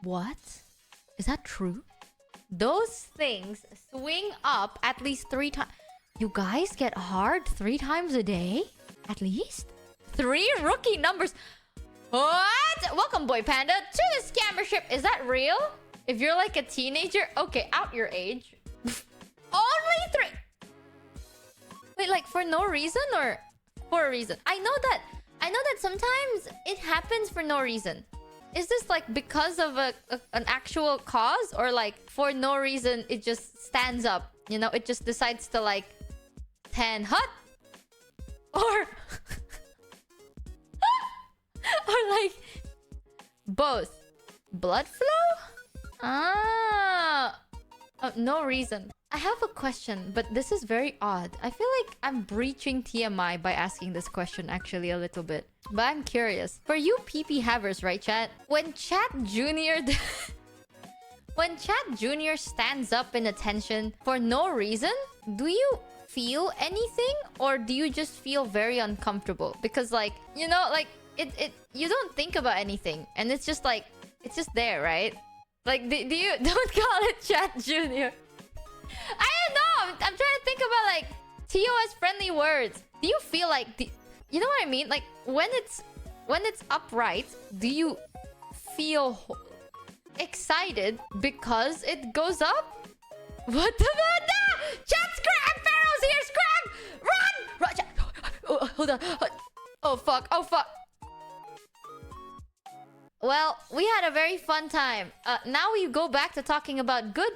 What? Is that true? Those things swing up at least 3 times. You guys get hard 3 times a day? At least? 3 rookie numbers. What? Welcome, Boy Panda, to the scammer ship. Is that real? If you're like a teenager, okay, out your age. Only 3. Wait, like for no reason or for a reason? I know that sometimes it happens for no reason. Is this like because of an actual cause, or like for no reason it just stands up? You know, it just decides to like 10 hut, or or like both. Blood flow? No reason. I have a question, but this is very odd. I feel like I'm breaching TMI by asking this question actually a little bit. But I'm curious. For you PP havers, right, chat? When Chat Junior... when Chat Junior stands up in attention for no reason, do you feel anything? Or do you just feel very uncomfortable? Because like, you know, like, you don't think about anything. And it's just like, it's just there, right? Like, do you... Don't call it Chat Junior. I don't know. I'm trying to think about like TOS friendly words. Do you feel like you know what I mean? Like when it's upright, do you feel excited because it goes up? What the no! Chat, scram! Pharaoh's here! Scram! Run! Run! Chat. Oh, hold on. Oh fuck! Oh fuck! Well, we had a very fun time. Now we go back to talking about good,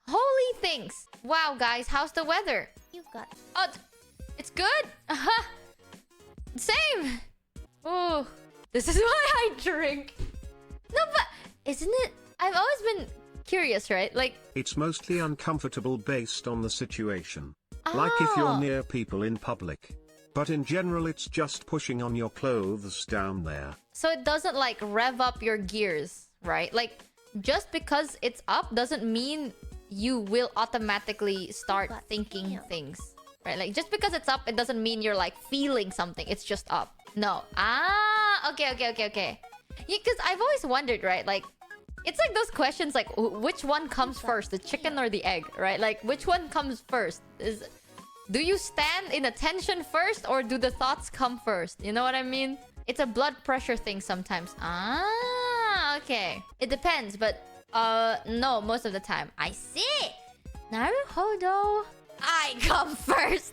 holy things. Wow, guys, how's the weather? You've got... Oh, it's good. Same. Oh, this is why I drink. No, but isn't it? I've always been curious, right? Like, it's mostly uncomfortable based on the situation. Like if you're near people in public. But in general, it's just pushing on your clothes down there. So it doesn't like rev up your gears, right? Like, just because it's up doesn't mean you will automatically start thinking things, right? Like, just because it's up, it doesn't mean you're like feeling something. It's just up. No. Okay. Yeah, because I've always wondered, right? Like, it's like those questions like, which one comes first, the chicken or the egg, right? Like, which one comes first? Do you stand in attention first, or do the thoughts come first? You know what I mean? It's a blood pressure thing sometimes. Okay. It depends, but no, most of the time. I see. Naruhodo. I come first.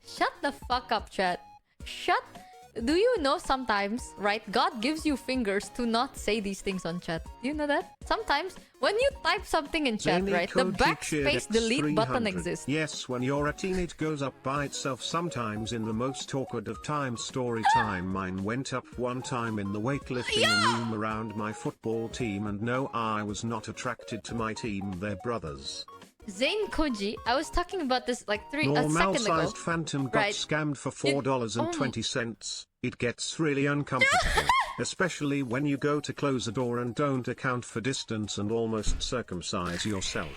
Shut the fuck up, chat. Do you know sometimes, right? God gives you fingers to not say these things on chat. Do you know that? Sometimes, when you type something in chat, right? The backspace delete button exists. Yes, when you're a teen it goes up by itself sometimes in the most awkward of times. Story time. Mine went up one time in the weightlifting room around my football team, and no, I was not attracted to my team, they're brothers. Zane Koji, I was talking about this like a second ago. Normal-sized Phantom got scammed for $4.20. It gets really uncomfortable, especially when you go to close a door and don't account for distance and almost circumcise yourself.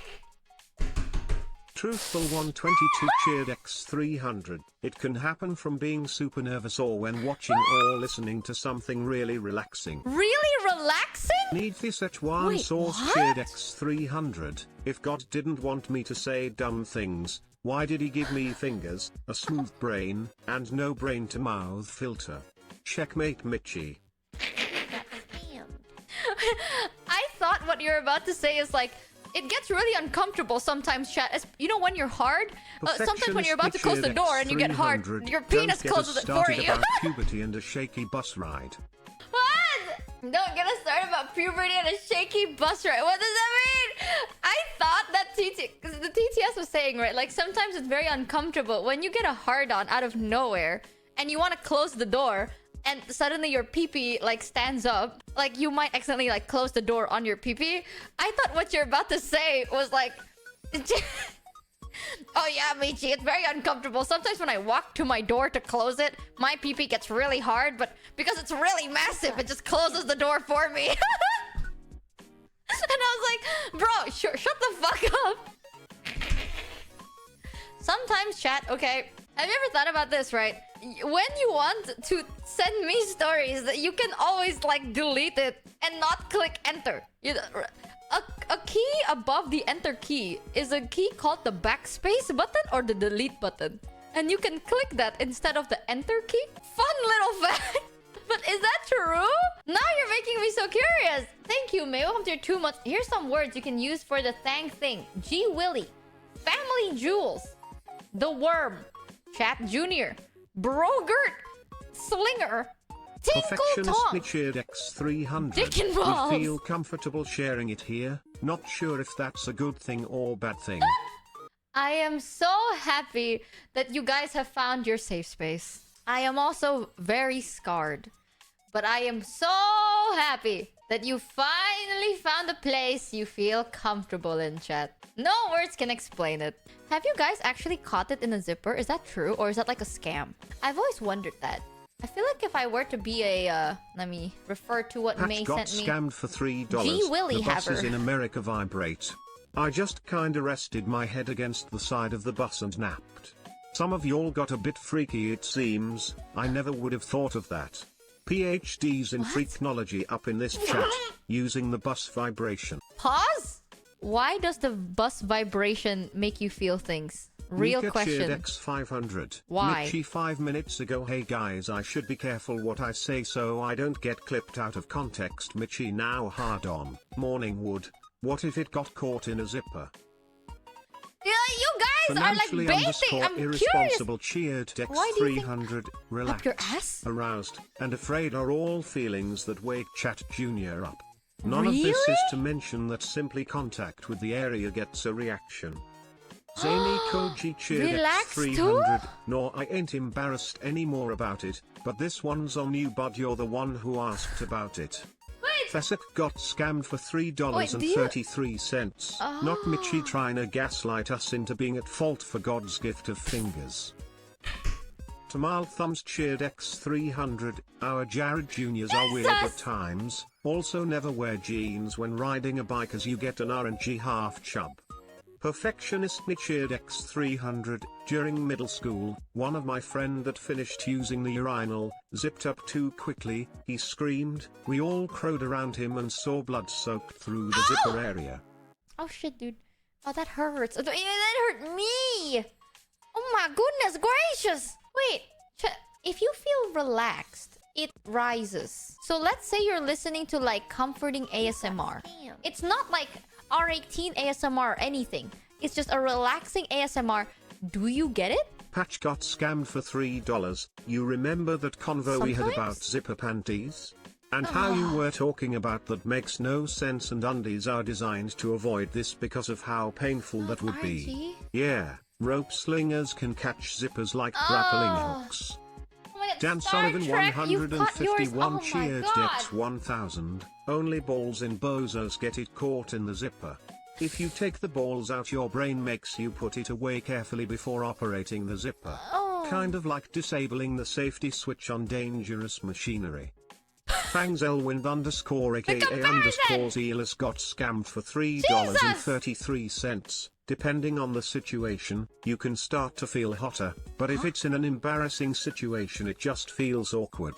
Truthful 122 cheered X300. It can happen from being super nervous or when watching or listening to something really relaxing. Really relaxing? Need this H1 source cheered X300. If God didn't want me to say dumb things, why did he give me fingers, a smooth brain, and no brain to mouth filter? Checkmate Michi. I thought what you're about to say is like, it gets really uncomfortable sometimes, chat. You know when you're hard? Sometimes when you're about to close the door and you get hard, your penis closes it for you. About puberty and a shaky bus ride. What? Don't get us started about puberty and a shaky bus ride. What does that mean? I thought that the TTS was saying, right? Like sometimes it's very uncomfortable when you get a hard-on out of nowhere and you want to close the door, and suddenly your pee-pee like stands up. Like you might accidentally like close the door on your pee-pee. I thought what you're about to say was like... Oh yeah, Michi, it's very uncomfortable. Sometimes when I walk to my door to close it, my pee-pee gets really hard, but because it's really massive, it just closes the door for me. And I was like, bro, shut the fuck up. Sometimes, chat, okay, have you ever thought about this, right? When you want to send me stories, you can always like delete it and not click enter. A key above the enter key is a key called the backspace button or the delete button. And you can click that instead of the enter key. Fun little fact. But is that true? Now you're making me so curious. Thank you, May. Welcome to your 2 months. Here's some words you can use for the thank thing. G Willy, Family Jewels, The Worm, Chat Junior, Brogurt, Slinger, Tinkle Perfectionist Tongue, Michi X300. Dick and Balls. We feel comfortable sharing it here. Not sure if that's a good thing or bad thing. I am so happy that you guys have found your safe space. I am also very scarred. But I am so happy that you finally found a place you feel comfortable in, chat. No words can explain it. Have you guys actually caught it in a zipper? Is that true? Or is that like a scam? I've always wondered that. I feel like if I were to be a, let me refer to what May Patch got sent me. scammed for $3. Gee Willy The buses Haver. in America vibrate. I just kinda rested my head against the side of the bus and napped. Some of y'all got a bit freaky it seems. I never would have thought of that. PhDs in freaknology up in this chat, using the bus vibration. Pause? Why does the bus vibration make you feel things? Real Mika question. cheered X500. Why? Michi 5 minutes ago. Hey guys, I should be careful what I say so I don't get clipped out of context. Michi now hard on. Morning wood. What if it got caught in a zipper? Yeah, you guys are like Financially baiting. I'm irresponsible curious. cheered Why do you think- X300. Up Relaxed, your ass? aroused, and afraid are all feelings that wake Chat Junior up. None of this Really? is to mention that simply contact with the area gets a reaction. Zany Koji cheered Relaxed X300. Nor I ain't embarrassed anymore about it, but this one's on you bud, you're the one who asked about it. Wait. Fesek got scammed for $3.33. Not Michi trying to gaslight us into being at fault for God's gift of fingers. Tamal Thumbs cheered X300. Our Jared Juniors are weird at times. Also never wear jeans when riding a bike as you get an RNG half chub. Perfectionist me cheered X300. During middle school, one of my friend that finished using the urinal, zipped up too quickly, he screamed, we all crowed around him and saw blood soaked through the zipper area. Oh shit, dude. Oh, that hurts. Oh, that hurt me. Oh my goodness gracious. Wait, if you feel relaxed, it rises. So let's say you're listening to like comforting ASMR. It's not like R18 ASMR or anything. It's just a relaxing ASMR. Do you get it? Patch got scammed for $3. You remember that convo we had about Sometimes? zipper panties? And how you were talking about that makes no sense and undies are designed to avoid this because of how painful that would be. RNG? Yeah, rope slingers can catch zippers like grappling hooks. Oh my god, Dan Star Sullivan Trek, you've caught yours. 151 Oh my cheered god. Dex 1000. Only balls in bozos get it caught in the zipper. If you take the balls out, your brain makes you put it away carefully before operating the zipper. Oh. Kind of like disabling the safety switch on dangerous machinery. Fangs Elwind _ aka _ Zealous got scammed for $3.33. Depending on the situation, you can start to feel hotter, but if it's in an embarrassing situation it just feels awkward.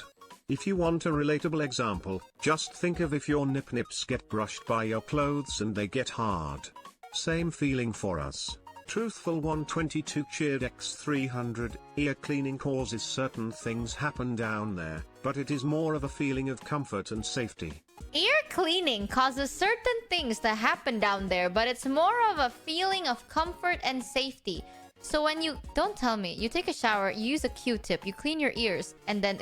If you want a relatable example, just think of if your nip-nips get brushed by your clothes and they get hard. Same feeling for us. Truthful 122 cheered X300. Ear cleaning causes certain things happen down there, but it is more of a feeling of comfort and safety. Ear cleaning causes certain things to happen down there, but it's more of a feeling of comfort and safety. So when you, don't tell me, you take a shower, you use a Q-tip, you clean your ears, and then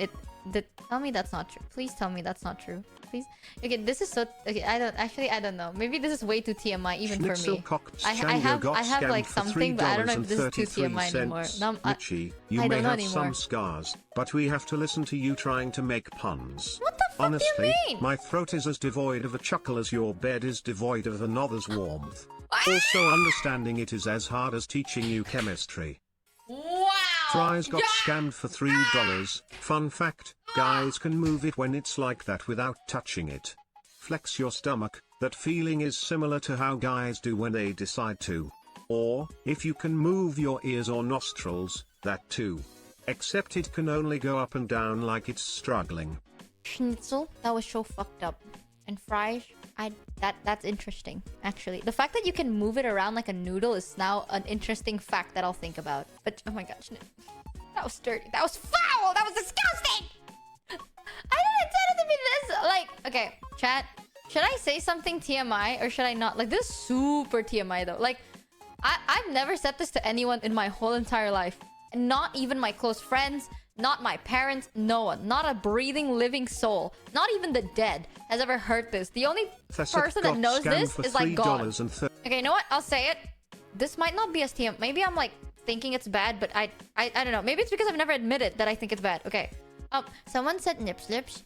tell me that's not true. Please tell me that's not true. Please. Okay, this is so, okay, I don't know. Maybe this is way too TMI even for me. I have like something, but I don't know if this is too TMI anymore. No, Michi, you I may don't know have anymore. some scars, but we have to listen to you trying to make puns. What the fuck Honestly, do you mean? my throat is as devoid of a chuckle as your bed is devoid of another's warmth. Also, understanding it is as hard as teaching you chemistry. Wow! Fries got scammed for $3. Fun fact, guys can move it when it's like that without touching it. Flex your stomach, that feeling is similar to how guys do when they decide to. Or, if you can move your ears or nostrils, that too. Except it can only go up and down like it's struggling. Schnitzel? That was so fucked up. and fries. That's interesting, actually. The fact that you can move it around like a noodle is now an interesting fact that I'll think about. But oh my gosh, that was dirty. That was foul. That was disgusting. I didn't intend it to be this. Like, okay, chat. Should I say something TMI or should I not? Like, this is super TMI though. Like, I've never said this to anyone in my whole entire life. And not even my close friends, not my parents, no one. Not a breathing, living soul. Not even the dead has ever heard this. The only person that knows this is like God. Okay, you know what? I'll say it. This might not be as TM. Maybe I'm like thinking it's bad, but I don't know. Maybe it's because I've never admitted that I think it's bad. Okay. Someone said nip slips.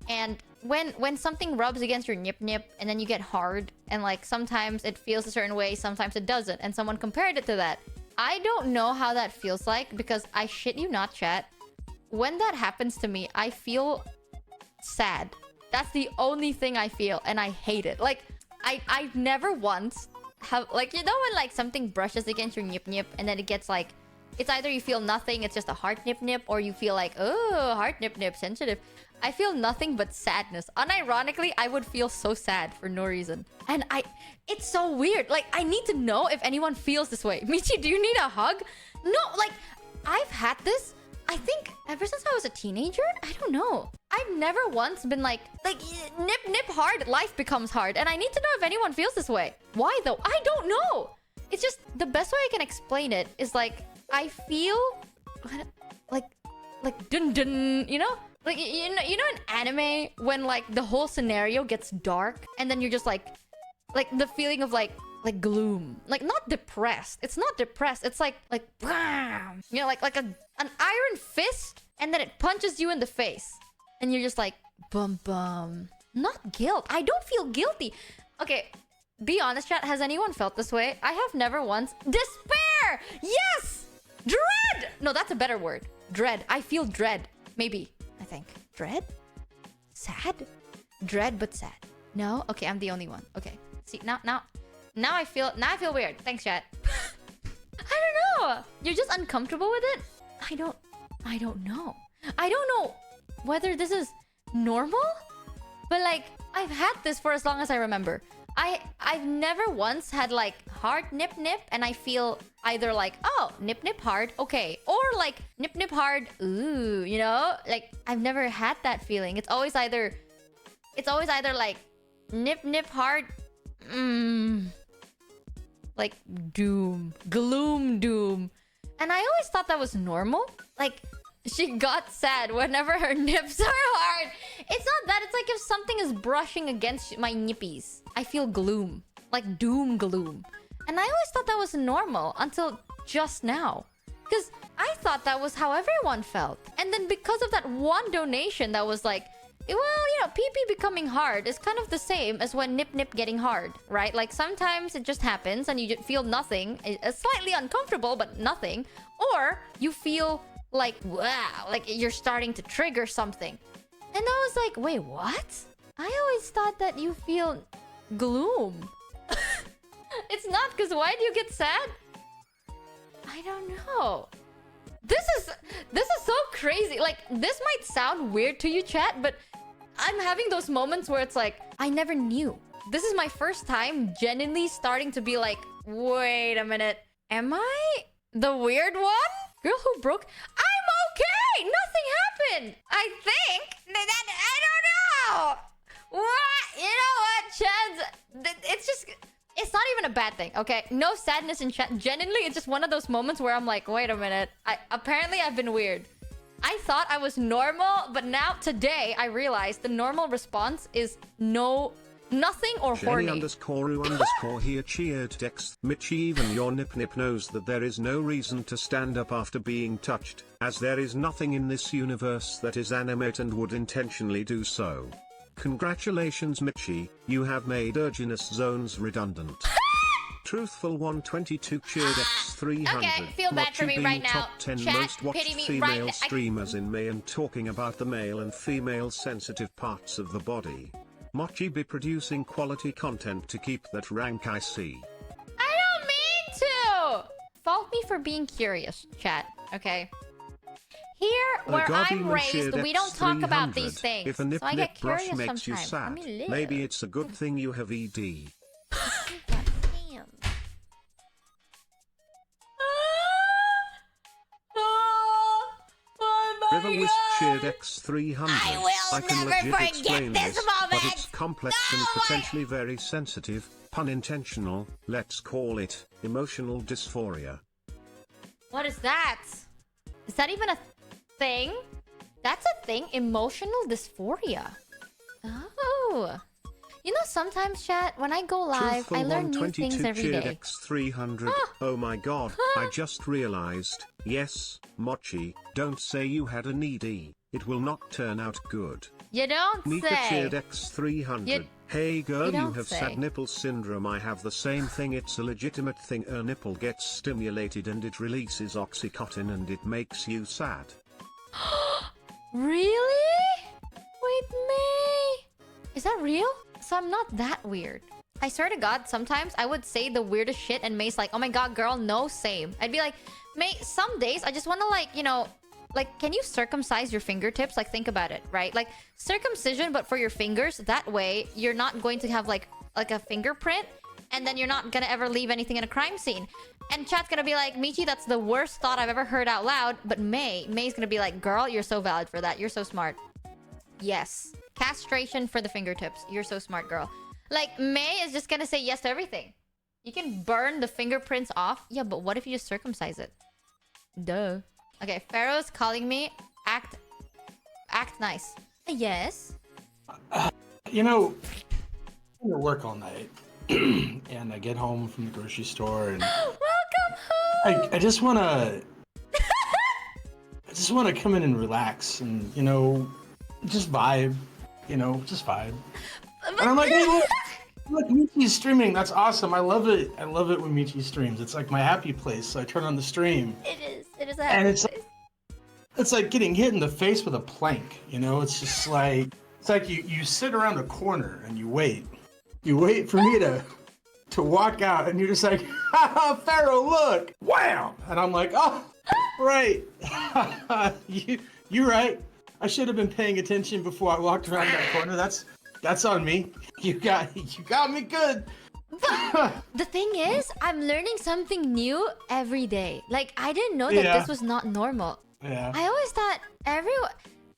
And when something rubs against your nip and then you get hard and like sometimes it feels a certain way, sometimes it doesn't, and someone compared it to that. I don't know how that feels like because I shit you not, chat. When that happens to me, I feel sad. That's the only thing I feel and I hate it. Like I've never once have like, you know when like something brushes against your nip and then it gets like, it's either you feel nothing, it's just a hard nip, or you feel like, oh, hard nip, sensitive. I feel nothing but sadness. Unironically, I would feel so sad for no reason. And it's so weird. Like, I need to know if anyone feels this way. Michi, do you need a hug? No, like, I've had this, I think, ever since I was a teenager? I don't know. I've never once been like, nip hard, life becomes hard. And I need to know if anyone feels this way. Why though? I don't know. It's just, the best way I can explain it is like, I feel like dun dun, you know? Like, you know in anime when like the whole scenario gets dark and then you're just like the feeling of like gloom. Like not depressed. It's not depressed. It's like bam! You know, like an iron fist and then it punches you in the face. And you're just like bum bum. Not guilt. I don't feel guilty. Okay, be honest, chat. Has anyone felt this way? I have never once. Despair! Yes! Dread! No, that's a better word. Dread. I feel dread. Maybe. I think. Dread? Sad? Dread but sad. No? Okay, I'm the only one. Okay. See, now I feel weird. Thanks, chat. I don't know. You're just uncomfortable with it? I don't know. I don't know whether this is normal, but like I've had this for as long as I remember. I've never once had like hard nip and I feel either like, oh, nip hard, okay, or like nip hard, ooh, you know? Like I've never had that feeling. It's always either like nip hard, like doom, gloom doom. And I always thought that was normal. Like she got sad whenever her nips are hard. It's not that. It's like if something is brushing against my nippies, I feel gloom. Like doom gloom. And I always thought that was normal until just now. Because I thought that was how everyone felt. And then because of that one donation that was like, well, you know, pee-pee becoming hard is kind of the same as when nip getting hard, right? Like sometimes it just happens and you feel nothing. It's slightly uncomfortable, but nothing. Or you feel like, wow, like you're starting to trigger something. And I was like, wait, what? I always thought that you feel gloom. It's not, because why do you get sad? I don't know. This is so crazy. Like, this might sound weird to you, chat, but I'm having those moments where it's like, I never knew. This is my first time genuinely starting to be like, wait a minute. Am I the weird one? Girl who broke... I'm okay! Nothing happened! I think... I don't know! What? You know what, Chad? It's just... It's not even a bad thing, okay? No sadness in chat. Genuinely, it's just one of those moments where I'm like, wait a minute. Apparently, I've been weird. I thought I was normal, but now, today, I realized the normal response is nothing or horny. Jenny_ru_ here cheered Dex. Michi, even your nip knows that there is no reason to stand up after being touched, as there is nothing in this universe that is animate and would intentionally do so. Congratulations, Michi, you have made erogenous zones redundant. Truthful 122 cheered X300. Okay, feel bad for me right now. Top 10 Chat, most watched pity me female right streamers in May and talking about the male and female sensitive parts of the body. Mochievee producing quality content to keep that rank, I see. I don't mean to! Fault me for being curious, chat, okay? Here, where I'm Agave raised, Mochievee we don't talk about X300. these things. If a nip so I get nip brush curious makes you sometimes. sad, Let me live. maybe it's a good thing you have ED. Damn. River Wisp Sheared X300. I will can never legit forget explain this but moment. it's complex No and way. potentially very sensitive, pun intentional, let's call it emotional dysphoria. What is that? Is that even a thing? That's a thing? Emotional dysphoria. Oh. You know, sometimes, chat, when I go live, Truthful I learn new 122 things every cheered day. X300. Oh my god, I just realized. Yes, Mochi, don't say you had an ED. It will not turn out good. You don't Mika say. cheered X300. Hey girl, you don't have say. sad nipple syndrome. I have the same thing. It's a legitimate thing. A nipple gets stimulated and it releases oxytocin and it makes you sad. Really? Wait, May. Is that real? So I'm not that weird. I swear to God, sometimes I would say the weirdest shit and May's like, oh my god, girl, no, same. I'd be like, May, some days I just want to like, you know, like, can you circumcise your fingertips? Like, think about it, right? Like, circumcision, but for your fingers. That way, you're not going to have like a fingerprint, and then you're not gonna ever leave anything in a crime scene. And chat's gonna be like, Michi, that's the worst thought I've ever heard out loud. But May's gonna be like, girl, you're so valid for that. You're so smart. Yes. Castration for the fingertips. You're so smart, girl. Like, May is just gonna say yes to everything. You can burn the fingerprints off. Yeah, but what if you just circumcise it? Duh. Okay, Pharaoh's calling me. Act nice. Yes. You know, I'm gonna work all night, and I get home from the grocery store, and Welcome home. I just wanna, come in and relax, and you know, just vibe, just vibe. And I'm like, hey, look, Michi's streaming. That's awesome. I love it. I love it when Michi streams. It's like my happy place. So I turn on the stream, It is a and happy it's place. it's like getting hit in the face with a plank. You know, it's just like you sit around a corner and you wait for me to walk out, and you're just like, haha, Pharaoh, look, wham, and I'm like, oh, right, you're right. I should have been paying attention before I walked around that corner. That's on me. You got me good. The thing is, I'm learning something new every day. Like, I didn't know that this was not normal. Yeah. I always thought everyone...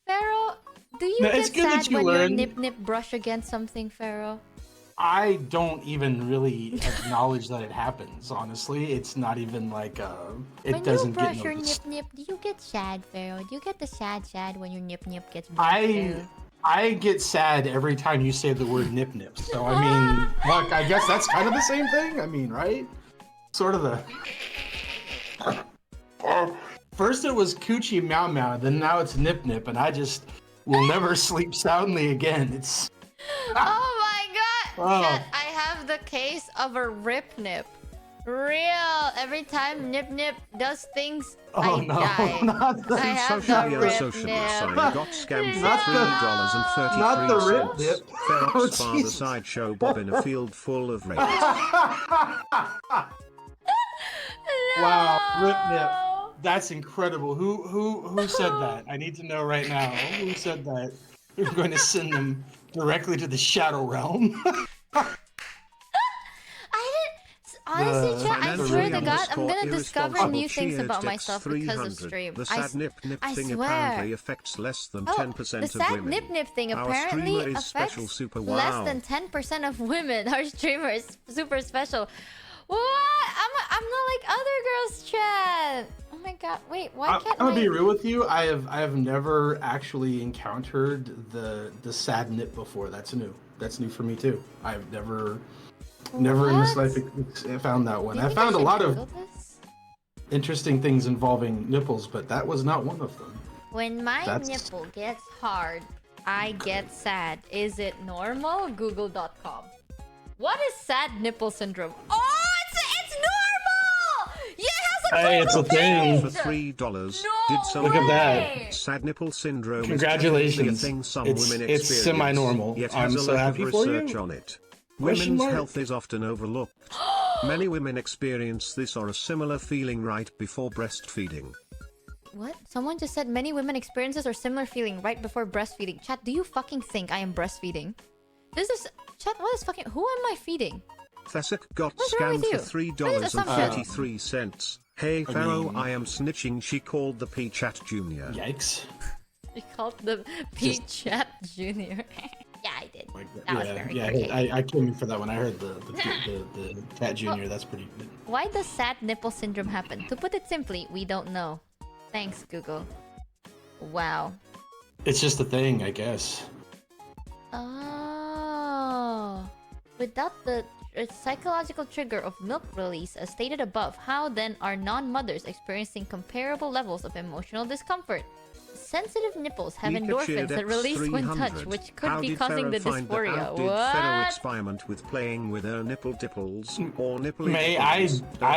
Pharaoh, do you No, get it's good that sad you when learn. your nip brush against something, Pharaoh? I don't even really acknowledge that it happens. Honestly, it's not even like it When doesn't you brush get your noticed. nip, do you get sad, Pharaoh? Do you get the sad when your nip gets brushed? I get sad every time you say the word nip. So I mean, look, I guess that's kind of the same thing. I mean, right? Sort of the. First it was coochie meow meow, then now it's nip, and I just will never sleep soundly again. It's. Oh my god! Oh. Chat, I have the case of a rip nip. Real. Every time nip does things, Oh I no, die. not the, I have Socially the rip unsociable nip. sign got scammed Not for the- $3.33. not the rip nip. Ferox Oh, father Jesus. sideshow Bob in a field full of rapes. Wow, rip nip. That's incredible. Who said that? I need to know right now. Who said that? We're going to send them directly to the shadow realm. Honestly, chat, I Financial swear to God, I'm underscore gonna discover irresponsible new things cheered about myself because of X300. stream. The I sad nip I thing swear. apparently affects less than Oh, 10% the of sad women. nip thing Our apparently streamer is affects special super less wow. than 10% of women. Our streamer is super special. What? I'm not like other girls, chat. Oh my god! Wait, why I'm can't gonna my... be real with you. I have never actually encountered the sad nip before. That's new. That's new for me too. I've never in this What? life found that one. Do you I think found a should lot Google of this? interesting things involving nipples, but that was not one of them. When my That's- nipple gets hard, I get sad. Is it normal? Google.com. What is sad nipple syndrome? Oh, it's normal! Yeah, it has a Hey, it's a thing. For page! $3, No did someone Look at that. way! sad nipple syndrome Congratulations. is definitely a thing some It's- women it's experience, semi-normal. Yet I'm has a so lack happy of for you. research on it. Question Women's mark? health is often overlooked. Many women experience this or a similar feeling right before breastfeeding. What? Someone just said many women experiences or similar feeling right before breastfeeding. Chat, do you fucking think I am breastfeeding? This is... Chat, what is fucking... Who am I feeding? Thesic got What's wrong with scammed you? for What is assumption? $3.33. Hey Pharaoh, I am snitching. She called the P-Chat Junior. Yikes. You called the P-Chat Junior. Yeah, I did. Like, That was very yeah. okay. I came in for that one. I heard the Cat Junior. That's pretty good. Why does sad nipple syndrome happen? To put it simply, we don't know. Thanks, Google. Wow. It's just a thing, I guess. Oh. Without the psychological trigger of milk release as stated above, how then are non-mothers experiencing comparable levels of emotional discomfort? Sensitive nipples have endorphins that release when touched, which could be causing the dysphoria. How did Pharaoh What? experiment with playing with her nipple dipples or nipple? May I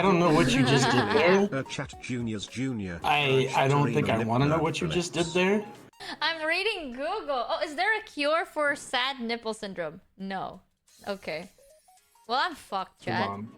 don't know what you just did there. Chat Junior's Junior. I don't think I want to know what you just did there. I'm reading Google. Oh, is there a cure for sad nipple syndrome? No. Okay. Well, I'm fucked, Chad. Hold on.